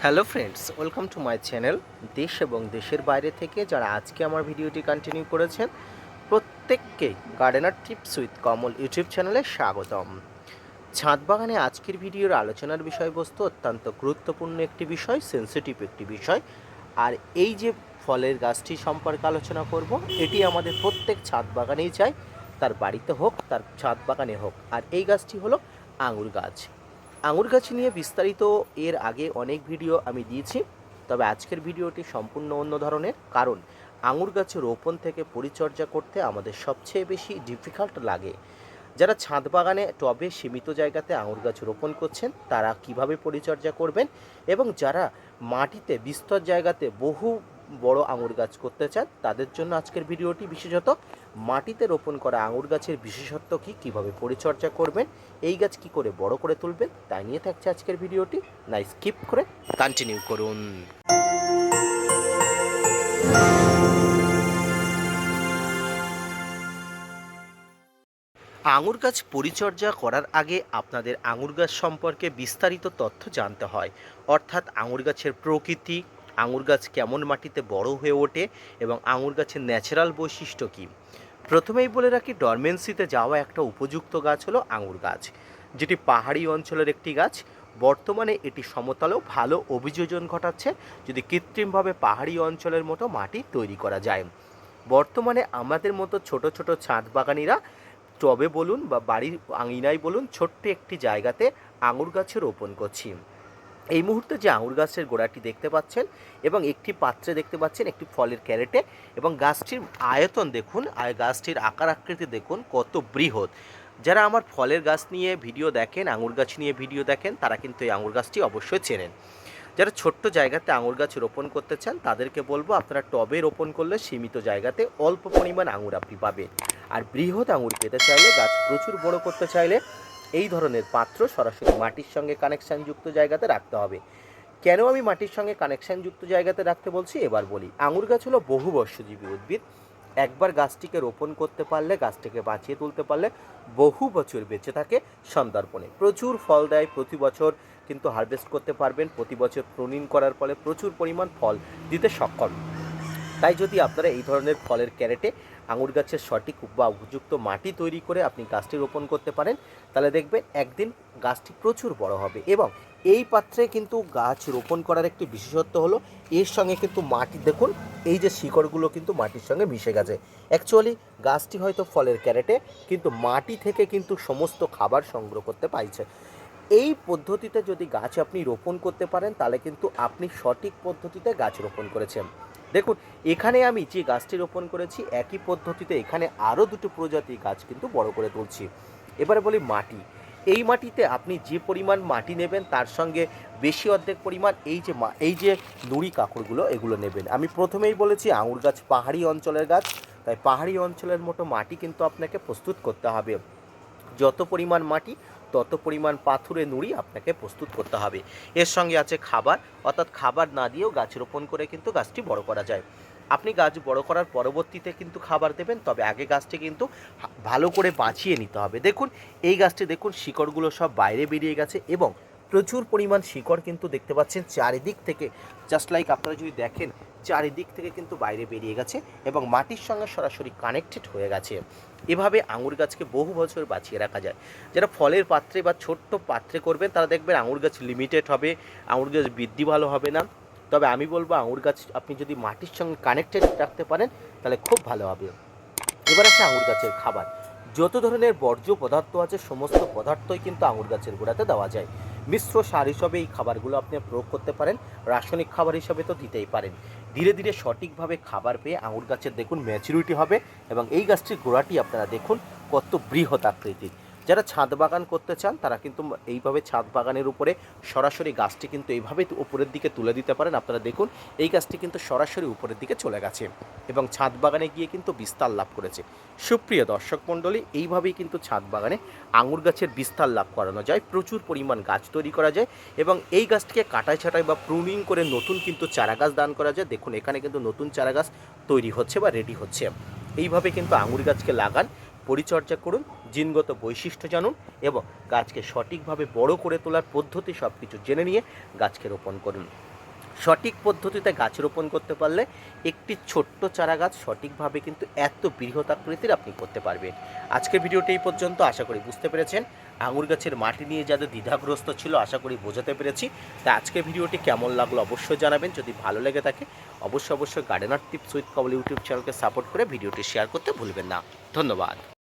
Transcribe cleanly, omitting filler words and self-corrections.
Hello friends, welcome to my channel. দেশ এবং দেশের বাইরে থেকে যারা আজকে আমার ভিডিওটি কন্টিনিউ করেছেন প্রত্যেককে gardener tips with Kamal YouTube চ্যানেলে স্বাগতম। ছাদ বাগানে আজকের ভিডিওর আলোচনার বিষয়বস্তু অত্যন্ত গুরুত্বপূর্ণ একটি বিষয়, সেন্সিটিভ একটি বিষয়। আর এই যে ফলের গাছটি সম্পর্কে আলোচনা করব, এটি আমাদের প্রত্যেক ছাদ বাগানেই চাই, তার বাড়িতে হোক তার ছাদ বাগানে হোক। আর এই গাছটি হলো আঙুর গাছ। আঙুর গাছ নিয়ে বিস্তারিত এর আগে অনেক ভিডিও আমি দিয়েছি, তবে আজকের ভিডিওটি সম্পূর্ণ অন্য ধরনের। কারণ আঙুর গাছের রোপণ থেকে পরিচর্যা করতে আমাদের সবচেয়ে বেশি ডিফিকাল্ট লাগে। যারা ছাদ বাগানে টবে সীমিত জায়গাতে আঙুর গাছ রোপণ করছেন তারা কিভাবে পরিচর্যা করবেন, এবং যারা মাটিতে বিস্তর জায়গাতে বহু বড় আঙুর গাছ করতে চান তাদের জন্য আজকের ভিডিওটি। বিশেষত মাটিতে রোপণ করা আঙুর গাছের বিশেষত্ব কী, কীভাবে পরিচর্যা করবেন, এই গাছ কী করে বড় করে তুলবেন, তাই নিয়ে থাকছে আজকের ভিডিওটি। না স্কিপ করে কন্টিনিউ করুন। আঙুর গাছ পরিচর্যা করার আগে আপনাদের আঙুর গাছ সম্পর্কে বিস্তারিত তথ্য জানতে হয়। অর্থাৎ আঙুর গাছের প্রকৃতি, আঙুর গাছ কেমন মাটিতে বড় হয়ে ওঠে এবং আঙুর গাছের ন্যাচারাল বৈশিষ্ট্য কী। প্রথমেই বলে রাখি, ডরমেন্সিতে যাওয়া একটা উপযুক্ত গাছ হলো আঙুর গাছ, যেটি পাহাড়ি অঞ্চলের একটি গাছ। বর্তমানে এটি সমতলেও ভালো অভিযোজন ঘটাচ্ছে যদি কৃত্রিমভাবে পাহাড়ি অঞ্চলের মতো মাটি তৈরি করা যায়। বর্তমানে আমাদের মতো ছোট ছোট ছাদ বাগানিরা টবে বলুন বা বাড়ির আঙিনায় বলুন, ছোট্ট একটি জায়গাতে আঙুর গাছে রোপণ করছি। এই মুহূর্তে যে আঙুর গাছের গোড়াটি দেখতে পাচ্ছেন এবং একটি পাত্রে দেখতে পাচ্ছেন একটি ফলের ক্যারেটে, এবং গাছটির আয়তন দেখুন, আর গাছটির আকার আকৃতি দেখুন কত বৃহৎ। যারা আমার ফলের গাছ নিয়ে ভিডিও দেখেন, আঙুর গাছ নিয়ে ভিডিও দেখেন, তারা কিন্তু এই আঙুর গাছটি অবশ্যই চেনেন। যারা ছোট্ট জায়গাতে আঙুর গাছ রোপণ করতে চান তাদেরকে বলবো, আপনারা টবে রোপণ করলে সীমিত জায়গাতে অল্প পরিমাণ আঙুর আপনি পাবেন। আর বৃহৎ আঙুর পেতে চাইলে, গাছ প্রচুর বড় করতে চাইলে এই ধরনের পাত্র সরাসরি মাটির সঙ্গে কানেকশানযুক্ত জায়গাতে রাখতে হবে। কেন আমি মাটির সঙ্গে কানেকশানযুক্ত জায়গাতে রাখতে বলছি এবার বলি। আঙুর গাছ হলো বহুবর্ষজীবী উদ্ভিদ। একবার গাছটিকে রোপণ করতে পারলে, গাছটিকে বাঁচিয়ে তুলতে পারলে বহু বছর বেঁচে থাকে সন্তার্পণে। প্রচুর ফল দেয়, প্রতি বছর কিন্তু হারভেস্ট করতে পারবেন। প্রতি বছর প্রুনিং করার ফলে প্রচুর পরিমাণ ফল দিতে সক্ষম। তাই যদি আপনারা এই ধরনের ফলের ক্যারেটে আঙুর গাছের সঠিক বা উপযুক্ত মাটি তৈরি করে আপনি গাছটি রোপণ করতে পারেন, তাহলে দেখবেন একদিন গাছটি প্রচুর বড় হবে। এবং এই পাত্রে কিন্তু গাছ রোপণ করার একটি বিশেষত্ব হলো, এর সঙ্গে কিন্তু মাটি দেখুন, এই যে শিকড়গুলো কিন্তু মাটির সঙ্গে মিশে গেছে। অ্যাকচুয়ালি গাছটি হয়তো ফলের ক্যারেটে, কিন্তু মাটি থেকে কিন্তু সমস্ত খাবার সংগ্রহ করতে পারছে। এই পদ্ধতিতে যদি গাছ আপনি রোপণ করতে পারেন তাহলে কিন্তু আপনি সঠিক পদ্ধতিতে গাছ রোপণ করেছেন। দেখুন, এখানে আমি যে গাছটি রোপণ করেছি একই পদ্ধতিতে এখানে আরও দুটো প্রজাতির গাছ কিন্তু বড় করে তুলছি। এবারে বলি মাটি। এই মাটিতে আপনি যে পরিমাণ মাটি নেবেন তার সঙ্গে বেশি অর্ধেক পরিমাণ এই যে নুড়ি কাকড়গুলো এগুলো নেবেন। আমি প্রথমেই বলেছি আঙুর গাছ পাহাড়ি অঞ্চলের গাছ, তাই পাহাড়ি অঞ্চলের মতো মাটি কিন্তু আপনাকে প্রস্তুত করতে হবে। যত পরিমাণ মাটি তত পরিমাণ পাথুরে নুড়ি আপনাকে প্রস্তুত করতে হবে। এর সঙ্গে আছে খাবার, অর্থাৎ খাবার না দিয়েও গাছ রোপণ করে কিন্তু গাছটি বড় করা যায়। আপনি গাছ বড় করার পরবর্তীতে কিন্তু খাবার দেবেন, তবে আগে গাছটি কিন্তু ভালো করে বাঁচিয়ে নিতে হবে। দেখুন, এই গাছটি দেখুন, শিকড়গুলো সব বাইরে বেরিয়ে গেছে এবং প্রচুর পরিমাণ শিকড় কিন্তু দেখতে পাচ্ছেন চারিদিক থেকে। জাস্ট লাইক আপনারা যদি দেখেন, চারিদিক থেকে কিন্তু বাইরে বেরিয়ে গেছে এবং মাটির সঙ্গে সরাসরি কানেক্টেড হয়ে গেছে। এভাবে আঙুর গাছকে বহু বছর বাঁচিয়ে রাখা যায়। যারা ফলের পাত্রে বা ছোট্ট পাত্রে করবেন তারা দেখবেন আঙুর গাছ লিমিটেড হবে, আঙুর গাছ বৃদ্ধি ভালো হবে না। তবে আমি বলবো আঙুর গাছ আপনি যদি মাটির সঙ্গে কানেক্টেড রাখতে পারেন তাহলে খুব ভালো হবে। এবার আছে আঙুর গাছের খাবার। যত ধরনের বর্জ্য পদার্থ আছে সমস্ত পদার্থই কিন্তু আঙুর গাছের গোড়াতে দেওয়া যায়। মিশ্র সার হিসাবে এই খাবারগুলো আপনি প্রয়োগ করতে পারেন, রাসায়নিক খাবার হিসাবে তো দিতেই পারেন। ধীরে ধীরে সঠিকভাবে খাবার পেয়ে আঙুর গাছের দেখুন ম্যাচুরিটি হবে এবং এই গাছটির গোড়াটি আপনারা দেখুন কত বৃহৎ আকৃতির। যারা ছাদ বাগান করতে চান তারা কিন্তু এইভাবে ছাদ বাগানের উপরে সরাসরি গাছটি কিন্তু এইভাবে উপরের দিকে তুলে দিতে পারেন। আপনারা দেখুন এই গাছটি কিন্তু সরাসরি উপরের দিকে চলে গেছে এবং ছাদ বাগানে গিয়ে কিন্তু বিস্তার লাভ করেছে। সুপ্রিয় দর্শক মণ্ডলী, এইভাবেই কিন্তু ছাদ বাগানে আঙুর গাছের বিস্তার লাভ করানো যায়, প্রচুর পরিমাণ গাছ তৈরি করা যায় এবং এই গাছটিকে কাটাই ছাঁটাই বা প্রুনিং করে নতুন কিন্তু চারা গাছ দান করা যায়। দেখুন এখানে কিন্তু নতুন চারা গাছ তৈরি হচ্ছে বা রেডি হচ্ছে। এইভাবে কিন্তু আঙুর গাছকে লাগান, পরিচর্যা করুন, জিনগত বৈশিষ্ট্য জানুন এবং গাছকে সঠিকভাবে বড় করে তোলার পদ্ধতি সব কিছু জেনে নিয়ে গাছকে রোপণ করুন। সঠিক পদ্ধতিতে গাছ রোপণ করতে পারলে একটি ছোট্ট চারা গাছ সঠিকভাবে কিন্তু এত বৃহৎ আকৃতির আপনি করতে পারবেন। আজকের ভিডিওটি এই পর্যন্ত, আশা করি বুঝতে পেরেছেন। আঙুর গাছের মাটি নিয়ে যাদের দ্বিধাগ্রস্ত ছিল, আশা করি বোঝাতে পেরেছি। তাই আজকের ভিডিওটি কেমন লাগলো অবশ্যই জানাবেন। যদি ভালো লেগে থাকে অবশ্যই gardener tips with Kamal YouTube চ্যানেলকে সাপোর্ট করে ভিডিওটি শেয়ার করতে ভুলবেন না। ধন্যবাদ।